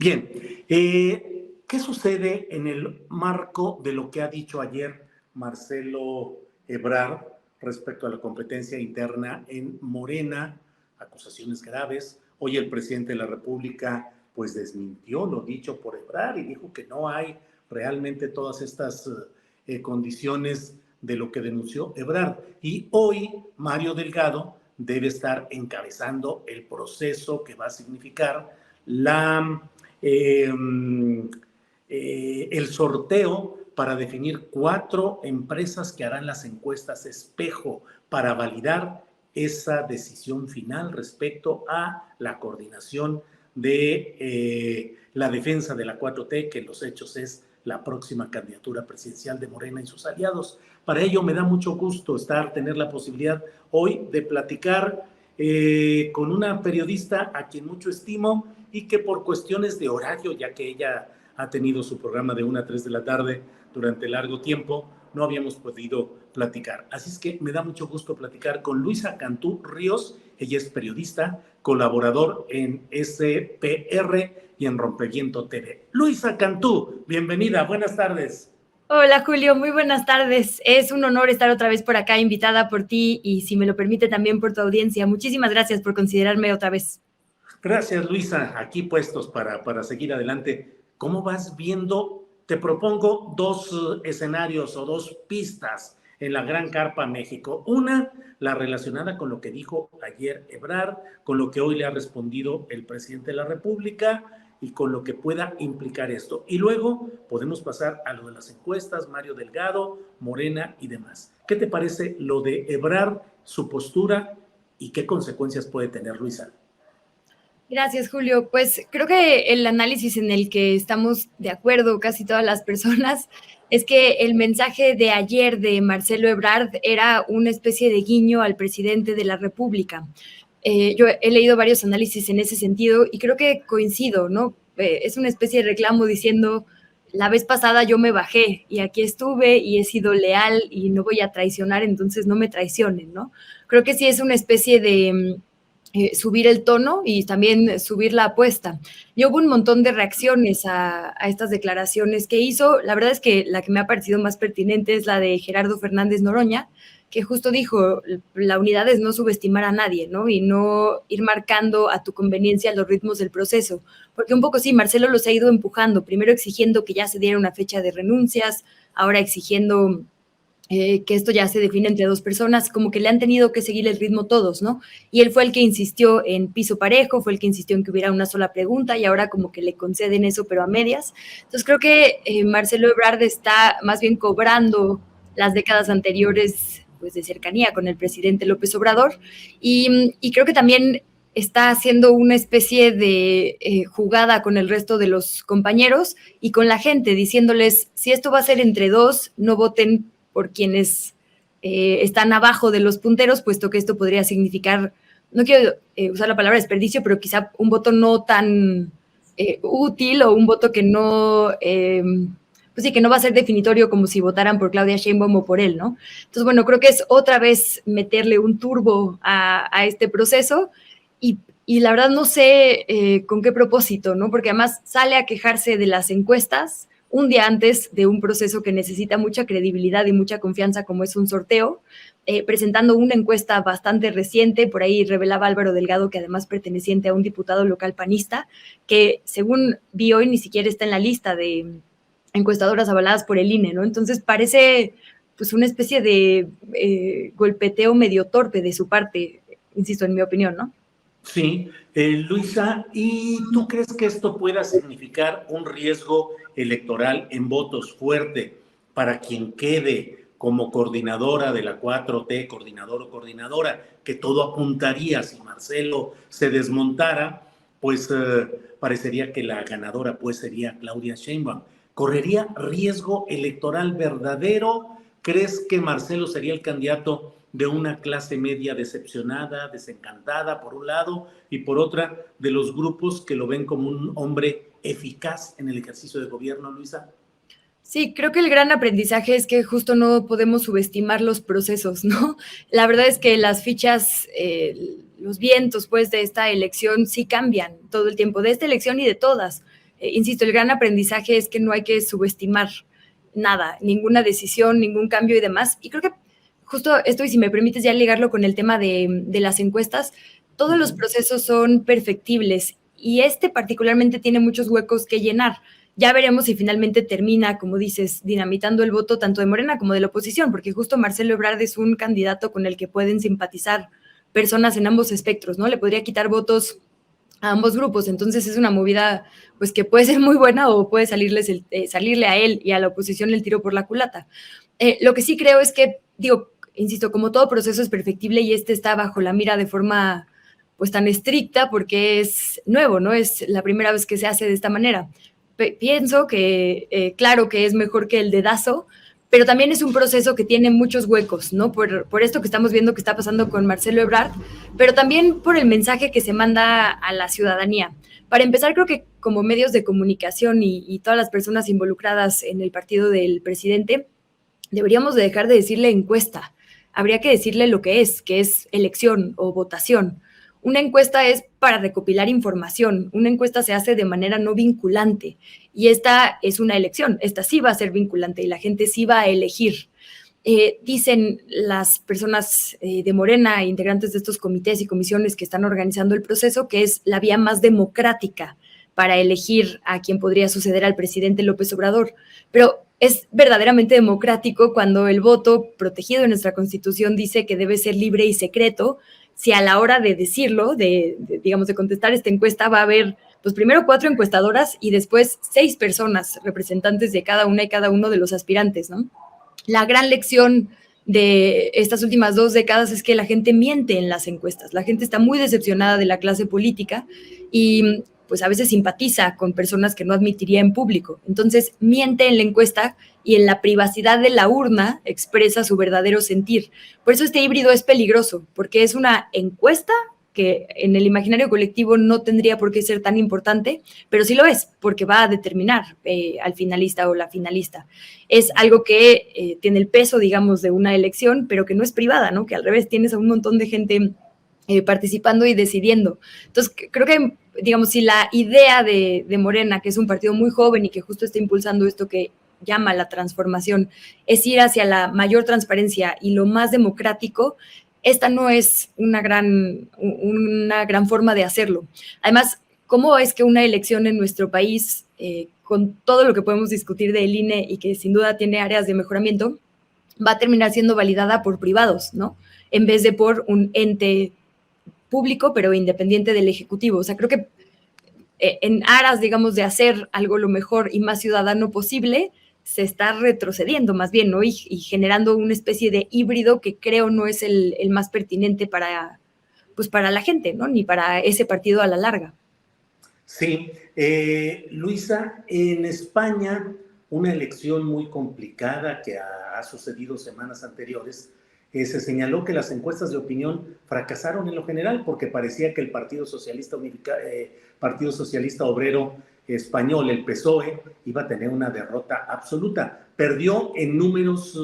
Bien, ¿qué sucede en el marco de lo que ha dicho ayer Marcelo Ebrard respecto a la competencia interna en Morena? Acusaciones graves. Hoy el presidente de la República pues desmintió lo dicho por Ebrard y dijo que no hay realmente todas estas condiciones de lo que denunció Ebrard. Y hoy Mario Delgado debe estar encabezando el proceso que va a significar eh, el sorteo para definir 4 empresas que harán las encuestas espejo para validar esa decisión final respecto a la coordinación de la defensa de la 4T, que en los hechos es la próxima candidatura presidencial de Morena y sus aliados. Para ello me da mucho gusto tener la posibilidad hoy de platicar con una periodista a quien mucho estimo y que por cuestiones de horario, ya que ella ha tenido su programa de 1 a 3 de la tarde durante largo tiempo, no habíamos podido platicar. Así es que me da mucho gusto platicar con Luisa Cantú Ríos. Ella es periodista, colaborador en SPR y en Rompeviento TV. Luisa Cantú, bienvenida, buenas tardes. Hola Julio, muy buenas tardes. Es un honor estar otra vez por acá, invitada por ti y si me lo permite también por tu audiencia. Muchísimas gracias por considerarme otra vez. Gracias Luisa, aquí puestos para seguir adelante. ¿Cómo vas viendo? Te propongo 2 escenarios o 2 pistas en la Gran Carpa México. Una, la relacionada con lo que dijo ayer Ebrard, con lo que hoy le ha respondido el presidente de la República y con lo que pueda implicar esto. Y luego podemos pasar a lo de las encuestas, Mario Delgado, Morena y demás. ¿Qué te parece lo de Ebrard, su postura y qué consecuencias puede tener, Luisa? Gracias, Julio. Pues creo que el análisis en el que estamos de acuerdo casi todas las personas es que el mensaje de ayer de Marcelo Ebrard era una especie de guiño al presidente de la República. Yo he leído varios análisis en ese sentido y creo que coincido, ¿no? Es una especie de reclamo diciendo, la vez pasada yo me bajé y aquí estuve y he sido leal y no voy a traicionar, entonces no me traicionen, ¿no? Creo que sí es una especie de subir el tono y también subir la apuesta. Y hubo un montón de reacciones a estas declaraciones que hizo. La verdad es que la que me ha parecido más pertinente es la de Gerardo Fernández Noroña, que justo dijo, la unidad es no subestimar a nadie, ¿no? Y no ir marcando a tu conveniencia los ritmos del proceso. Porque un poco sí, Marcelo los ha ido empujando, primero exigiendo que ya se diera una fecha de renuncias, ahora exigiendo que esto ya se define entre 2 personas, como que le han tenido que seguir el ritmo todos, ¿no? Y él fue el que insistió en piso parejo, fue el que insistió en que hubiera una sola pregunta y ahora como que le conceden eso, pero a medias. Entonces creo que Marcelo Ebrard está más bien cobrando las décadas anteriores pues, de cercanía con el presidente López Obrador y creo que también está haciendo una especie de jugada con el resto de los compañeros y con la gente, diciéndoles, si esto va a ser entre 2, no voten por quienes están abajo de los punteros, puesto que esto podría significar, no quiero usar la palabra desperdicio, pero quizá un voto no tan útil o un voto que no, pues sí, que no va a ser definitorio como si votaran por Claudia Sheinbaum o por él, ¿no? Entonces, bueno, creo que es otra vez meterle un turbo a este proceso y la verdad no sé con qué propósito, ¿no? Porque además sale a quejarse de las encuestas un día antes de un proceso que necesita mucha credibilidad y mucha confianza como es un sorteo, presentando una encuesta bastante reciente, por ahí revelaba Álvaro Delgado que además perteneciente a un diputado local panista, que según vi hoy ni siquiera está en la lista de encuestadoras avaladas por el INE, ¿no? Entonces parece pues una especie de golpeteo medio torpe de su parte, insisto, en mi opinión, ¿no? Sí, Luisa, ¿y tú crees que esto pueda significar un riesgo electoral en votos fuerte para quien quede como coordinadora de la 4T, coordinador o coordinadora, que todo apuntaría, si Marcelo se desmontara, pues parecería que la ganadora pues sería Claudia Sheinbaum? ¿Correría riesgo electoral verdadero? ¿Crees que Marcelo sería el candidato de una clase media decepcionada, desencantada, por un lado, y por otra, de los grupos que lo ven como un hombre eficaz en el ejercicio de gobierno, Luisa? Sí, creo que el gran aprendizaje es que justo no podemos subestimar los procesos, ¿no? La verdad es que las fichas, los vientos, pues, de esta elección sí cambian todo el tiempo, de esta elección y de todas. insisto, el gran aprendizaje es que no hay que subestimar nada, ninguna decisión, ningún cambio y demás. Y creo que justo esto, y si me permites ya ligarlo con el tema de las encuestas, todos los procesos son perfectibles y este particularmente tiene muchos huecos que llenar. Ya veremos si finalmente termina, como dices, dinamitando el voto tanto de Morena como de la oposición, porque justo Marcelo Ebrard es un candidato con el que pueden simpatizar personas en ambos espectros, ¿no? Le podría quitar votos a ambos grupos, entonces es una movida pues que puede ser muy buena o puede salirle a él y a la oposición el tiro por la culata. Lo que sí creo es que, digo, insisto, como todo proceso es perfectible y este está bajo la mira de forma pues tan estricta porque es nuevo, ¿no? Es la primera vez que se hace de esta manera. Pienso que, claro que es mejor que el dedazo, pero también es un proceso que tiene muchos huecos, ¿no? Por esto que estamos viendo que está pasando con Marcelo Ebrard, pero también por el mensaje que se manda a la ciudadanía. Para empezar, creo que como medios de comunicación y todas las personas involucradas en el partido del presidente, deberíamos de dejar de decirle encuesta. Habría que decirle lo que es elección o votación. Una encuesta es para recopilar información. Una encuesta se hace de manera no vinculante y esta es una elección. Esta sí va a ser vinculante y la gente sí va a elegir. Dicen las personas de Morena, integrantes de estos comités y comisiones que están organizando el proceso, que es la vía más democrática para elegir a quien podría suceder al presidente López Obrador. Pero es verdaderamente democrático cuando el voto protegido en nuestra Constitución dice que debe ser libre y secreto, si a la hora de decirlo, digamos, de contestar esta encuesta, va a haber, pues primero 4 encuestadoras y después 6 personas, representantes de cada una y cada uno de los aspirantes, ¿no? La gran lección de estas últimas 2 décadas es que la gente miente en las encuestas. La gente está muy decepcionada de la clase política y pues a veces simpatiza con personas que no admitiría en público. Entonces miente en la encuesta y en la privacidad de la urna expresa su verdadero sentir. Por eso este híbrido es peligroso, porque es una encuesta que en el imaginario colectivo no tendría por qué ser tan importante, pero sí lo es, porque va a determinar al finalista o la finalista. Es algo que tiene el peso, digamos, de una elección, pero que no es privada, ¿no? Que al revés tienes a un montón de gente participando y decidiendo. Entonces, creo que, digamos, si la idea de Morena, que es un partido muy joven y que justo está impulsando esto que llama la transformación, es ir hacia la mayor transparencia y lo más democrático, esta no es una gran forma de hacerlo. Además, ¿cómo es que una elección en nuestro país, con todo lo que podemos discutir del INE y que sin duda tiene áreas de mejoramiento, va a terminar siendo validada por privados, ¿no? En vez de por un ente público, pero independiente del Ejecutivo? O sea, creo que en aras, digamos, de hacer algo lo mejor y más ciudadano posible, se está retrocediendo más bien, ¿no? Y generando una especie de híbrido que creo no es el más pertinente para, pues para la gente, ¿no? Ni para ese partido a la larga. Sí, Luisa, en España, una elección muy complicada que ha sucedido semanas anteriores, se señaló que las encuestas de opinión fracasaron en lo general porque parecía que el Partido Socialista Obrero Español, el PSOE, iba a tener una derrota absoluta. Perdió en números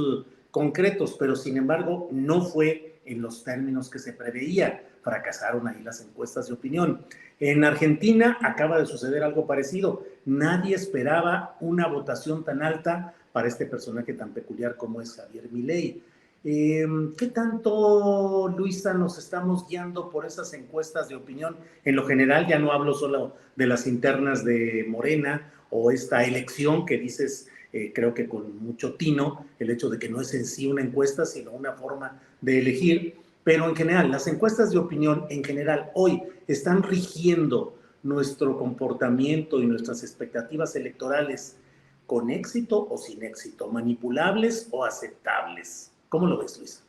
concretos, pero sin embargo no fue en los términos que se preveía. Fracasaron ahí las encuestas de opinión. En Argentina acaba de suceder algo parecido. Nadie esperaba una votación tan alta para este personaje tan peculiar como es Javier Milei. ¿Qué tanto, Luisa, nos estamos guiando por esas encuestas de opinión? En lo general, ya no hablo solo de las internas de Morena o esta elección que dices, creo que con mucho tino, el hecho de que no es en sí una encuesta, sino una forma de elegir. Pero en general, las encuestas de opinión en general hoy están rigiendo nuestro comportamiento y nuestras expectativas electorales con éxito o sin éxito, manipulables o aceptables. ¿Cómo lo ves, Luisa?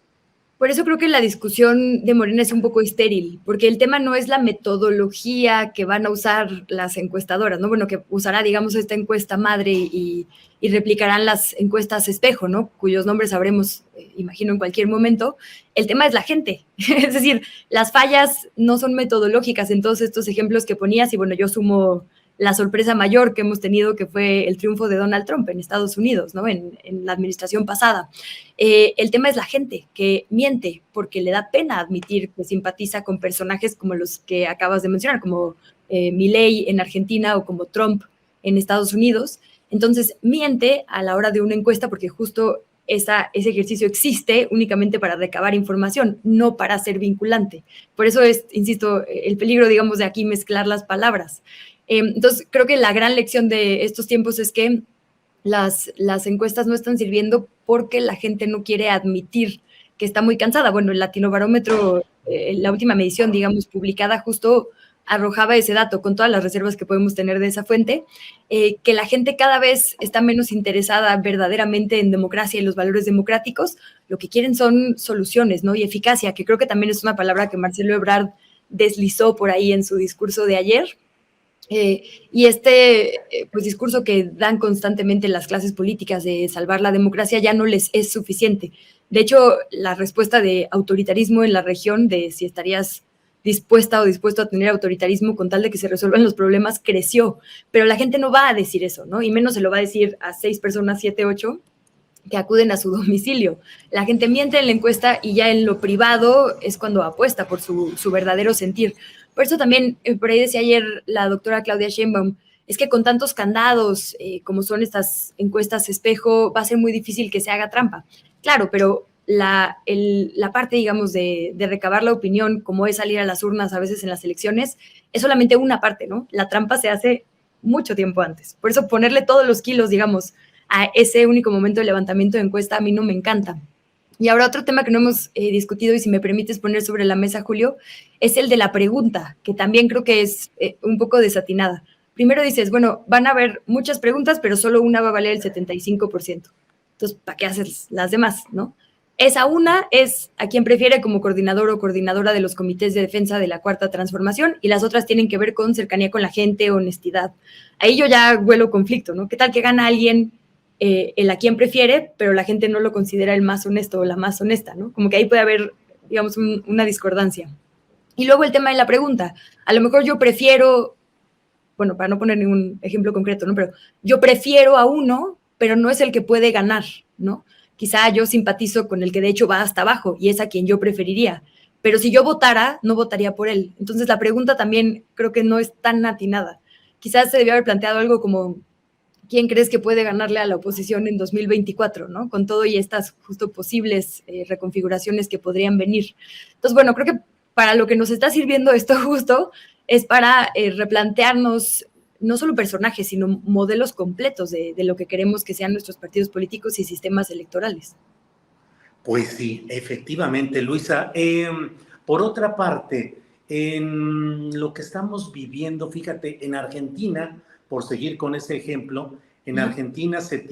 Por eso creo que la discusión de Morena es un poco estéril, porque el tema no es la metodología que van a usar las encuestadoras, ¿no? Bueno, que usará, digamos, esta encuesta madre y replicarán las encuestas espejo, ¿no? Cuyos nombres sabremos, imagino, en cualquier momento. El tema es la gente. Es decir, las fallas no son metodológicas en todos estos ejemplos que ponías y, bueno, yo sumo la sorpresa mayor que hemos tenido, que fue el triunfo de Donald Trump en Estados Unidos, ¿no? En la administración pasada. El tema es la gente que miente porque le da pena admitir que simpatiza con personajes como los que acabas de mencionar, como Milei en Argentina o como Trump en Estados Unidos. Entonces, miente a la hora de una encuesta porque justo ese ejercicio existe únicamente para recabar información, no para ser vinculante. Por eso es, insisto, el peligro, digamos, de aquí mezclar las palabras. Entonces, creo que la gran lección de estos tiempos es que las encuestas no están sirviendo porque la gente no quiere admitir que está muy cansada. Bueno, el Latinobarómetro, la última medición, digamos, publicada justo arrojaba ese dato, con todas las reservas que podemos tener de esa fuente, que la gente cada vez está menos interesada verdaderamente en democracia y los valores democráticos. Lo que quieren son soluciones, ¿no? Y eficacia, que creo que también es una palabra que Marcelo Ebrard deslizó por ahí en su discurso de ayer. Y pues, discurso que dan constantemente las clases políticas de salvar la democracia ya no les es suficiente. De hecho, la respuesta de autoritarismo en la región, de si estarías dispuesta o dispuesto a tener autoritarismo con tal de que se resuelvan los problemas, creció. Pero la gente no va a decir eso, ¿no? Y menos se lo va a decir a 6 personas, 7, 8, que acuden a su domicilio. La gente miente en la encuesta y ya en lo privado es cuando apuesta por su verdadero sentir. Por eso también, por ahí decía ayer la doctora Claudia Sheinbaum, es que con tantos candados como son estas encuestas espejo, va a ser muy difícil que se haga trampa. Claro, pero la parte, digamos, de recabar la opinión, como es salir a las urnas a veces en las elecciones, es solamente una parte, ¿no? La trampa se hace mucho tiempo antes. Por eso ponerle todos los kilos, digamos, a ese único momento de levantamiento de encuesta a mí no me encanta. Y ahora otro tema que no hemos discutido, y si me permites poner sobre la mesa, Julio, es el de la pregunta, que también creo que es un poco desatinada. Primero dices, bueno, van a haber muchas preguntas, pero solo una va a valer el 75%. Entonces, ¿para qué haces las demás, no? Esa una es a quien prefiere como coordinador o coordinadora de los comités de defensa de la Cuarta Transformación, y las otras tienen que ver con cercanía con la gente, honestidad. Ahí yo ya huelo conflicto, ¿no? ¿Qué tal que gana alguien el a quien prefiere, pero la gente no lo considera el más honesto o la más honesta, ¿no? Como que ahí puede haber, digamos, una discordancia. Y luego el tema de la pregunta. A lo mejor yo prefiero, bueno, para no poner ningún ejemplo concreto, ¿no? Pero yo prefiero a uno, pero no es el que puede ganar, ¿no? Quizá yo simpatizo con el que de hecho va hasta abajo y es a quien yo preferiría. Pero si yo votara, no votaría por él. Entonces la pregunta también creo que no es tan atinada. Quizás se debió haber planteado algo como, ¿quién crees que puede ganarle a la oposición en 2024, ¿no? Con todo y estas justo posibles reconfiguraciones que podrían venir. Entonces, bueno, creo que para lo que nos está sirviendo esto justo es para replantearnos no solo personajes, sino modelos completos de lo que queremos que sean nuestros partidos políticos y sistemas electorales. Pues sí, efectivamente, Luisa. Por otra parte, en lo que estamos viviendo, fíjate, en Argentina, por seguir con ese ejemplo, en Argentina se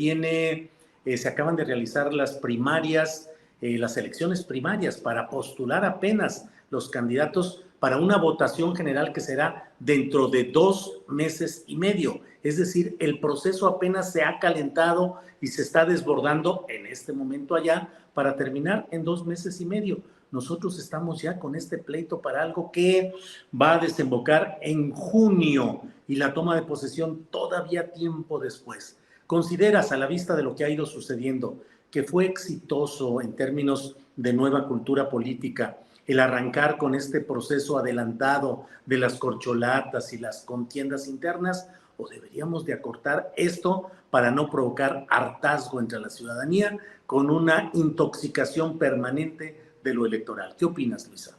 acaban de realizar las primarias, las elecciones primarias para postular apenas los candidatos para una votación general que será dentro de 2 meses y medio. Es decir, el proceso apenas se ha calentado y se está desbordando en este momento allá para terminar en 2 meses y medio. Nosotros estamos ya con este pleito para algo que va a desembocar en junio y la toma de posesión todavía tiempo después. ¿Consideras, a la vista de lo que ha ido sucediendo, que fue exitoso en términos de nueva cultura política el arrancar con este proceso adelantado de las corcholatas y las contiendas internas, o deberíamos de acortar esto para no provocar hartazgo entre la ciudadanía con una intoxicación permanente de lo electoral? ¿Qué opinas, Luisa?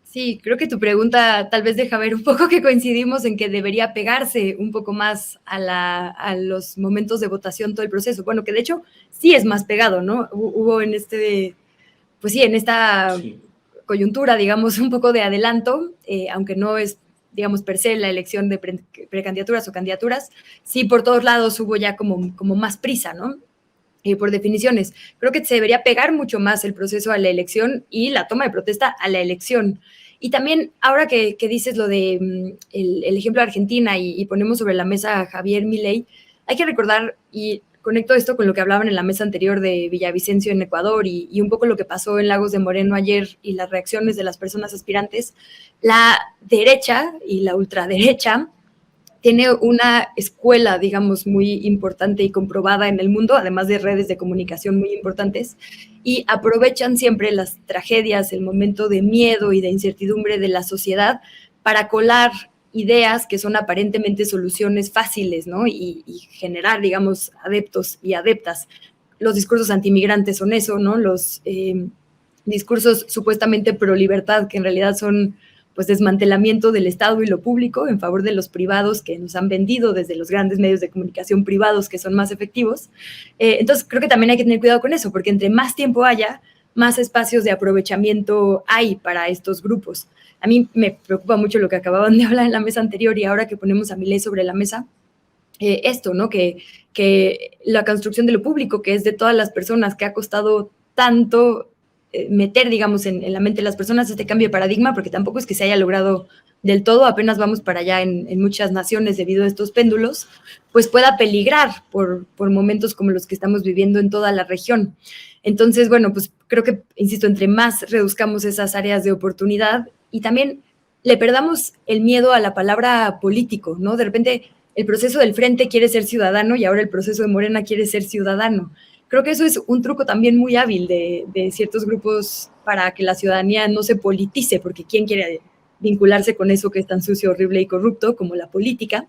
Sí, creo que tu pregunta tal vez deja ver un poco que coincidimos en que debería pegarse un poco más a los momentos de votación todo el proceso. Bueno, que de hecho sí es más pegado, ¿no? Hubo en pues sí, en esta Sí. coyuntura, digamos, un poco de adelanto, aunque no es, digamos, per se la elección de precandidaturas o candidaturas, sí por todos lados hubo ya como más prisa, ¿no? Por definiciones. Creo que se debería pegar mucho más el proceso a la elección y la toma de protesta a la elección. Y también, ahora que dices lo de el ejemplo de Argentina y ponemos sobre la mesa a Javier Milei, hay que recordar, y conecto esto con lo que hablaban en la mesa anterior de Villavicencio en Ecuador y un poco lo que pasó en Lagos de Moreno ayer y las reacciones de las personas aspirantes, la derecha y la ultraderecha tiene una escuela, digamos, muy importante y comprobada en el mundo, además de redes de comunicación muy importantes, y aprovechan siempre las tragedias, el momento de miedo y de incertidumbre de la sociedad para colar ideas que son aparentemente soluciones fáciles, ¿no? Y generar, digamos, adeptos y adeptas. Los discursos antimigrantes son eso, ¿no? Los discursos supuestamente pro libertad, que en realidad son pues desmantelamiento del Estado y lo público en favor de los privados que nos han vendido desde los grandes medios de comunicación privados que son más efectivos. Entonces creo que también hay que tener cuidado con eso, porque entre más tiempo haya, más espacios de aprovechamiento hay para estos grupos. A mí me preocupa mucho lo que acababan de hablar en la mesa anterior y ahora que ponemos a Milei sobre la mesa, esto, ¿no? Que la construcción de lo público, que es de todas las personas, que ha costado tanto meter, digamos, en la mente de las personas este cambio de paradigma, porque tampoco es que se haya logrado del todo, apenas vamos para allá en muchas naciones debido a estos péndulos, pues pueda peligrar por momentos como los que estamos viviendo en toda la región. Entonces, bueno, pues creo que, insisto, entre más reduzcamos esas áreas de oportunidad y también le perdamos el miedo a la palabra político, ¿no? De repente el proceso del Frente quiere ser ciudadano y ahora el proceso de Morena quiere ser ciudadano. Creo que eso es un truco también muy hábil de ciertos grupos para que la ciudadanía no se politice, porque ¿quién quiere vincularse con eso que es tan sucio, horrible y corrupto como la política?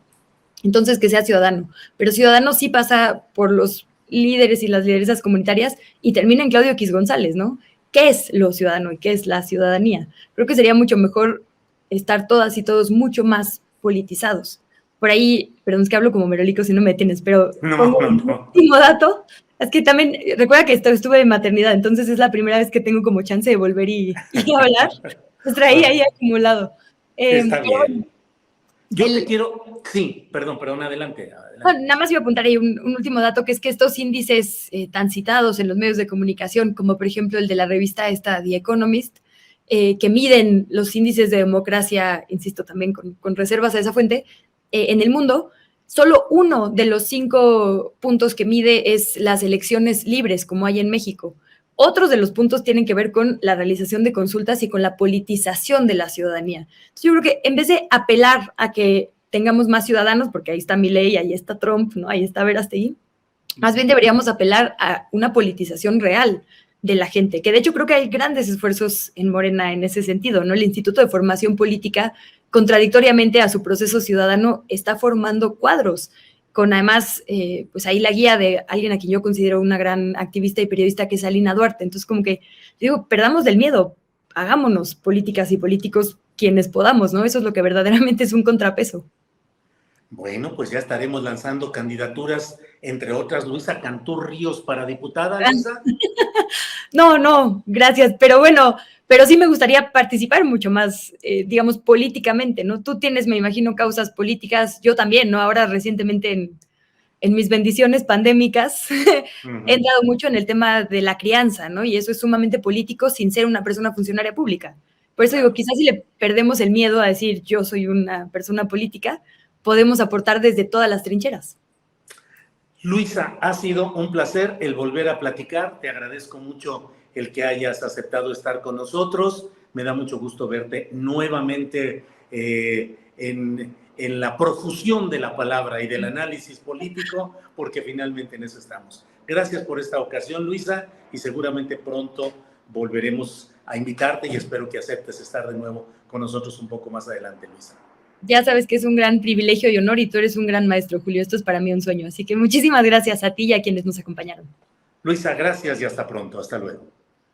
Entonces, que sea ciudadano. Pero ciudadano sí pasa por los líderes y las lideresas comunitarias y termina en Claudio X González, ¿no? ¿Qué es lo ciudadano y qué es la ciudadanía? Creo que sería mucho mejor estar todas y todos mucho más politizados. Por ahí, perdón, es que hablo como Merólico si no me detienes, pero No. un último dato, es que también, recuerda que estuve de maternidad, entonces es la primera vez que tengo como chance de volver y hablar, pues traí ahí acumulado. Está bien. Yo te quiero, sí, perdón, adelante. Bueno, nada más iba a apuntar ahí un último dato, que es que estos índices tan citados en los medios de comunicación, como por ejemplo el de la revista esta, The Economist, que miden los índices de democracia, insisto, también con reservas a esa fuente, en el mundo, solo uno de los 5 puntos que mide es las elecciones libres, como hay en México. Otros de los puntos tienen que ver con la realización de consultas y con la politización de la ciudadanía. Entonces, yo creo que en vez de apelar a que tengamos más ciudadanos, porque ahí está Milei, ahí está Trump, ¿no? Ahí está Verástegui, más bien deberíamos apelar a una politización real de la gente, que de hecho creo que hay grandes esfuerzos en Morena en ese sentido, ¿no? El Instituto de Formación Política, contradictoriamente a su proceso ciudadano, está formando cuadros, con además, pues ahí la guía de alguien a quien yo considero una gran activista y periodista, que es Alina Duarte. Entonces, como que, digo, perdamos del miedo, hagámonos políticas y políticos quienes podamos, ¿no? Eso es lo que verdaderamente es un contrapeso. Bueno, pues ya estaremos lanzando candidaturas, entre otras, Luisa Cantú Ríos para diputada, Luisa. No, gracias, pero bueno, pero sí me gustaría participar mucho más, digamos, políticamente, ¿no? Tú tienes, me imagino, causas políticas, yo también, ¿no? Ahora recientemente en mis bendiciones pandémicas he entrado mucho en el tema de la crianza, ¿no? Y eso es sumamente político sin ser una persona funcionaria pública. Por eso digo, quizás si le perdemos el miedo a decir yo soy una persona política, podemos aportar desde todas las trincheras. Luisa, ha sido un placer el volver a platicar. Te agradezco mucho el que hayas aceptado estar con nosotros. Me da mucho gusto verte nuevamente en la profusión de la palabra y del análisis político, porque finalmente en eso estamos. Gracias por esta ocasión, Luisa, y seguramente pronto volveremos a invitarte y espero que aceptes estar de nuevo con nosotros un poco más adelante, Luisa. Ya sabes que es un gran privilegio y honor y tú eres un gran maestro, Julio. Esto es para mí un sueño. Así que muchísimas gracias a ti y a quienes nos acompañaron. Luisa, gracias y hasta pronto. Hasta luego.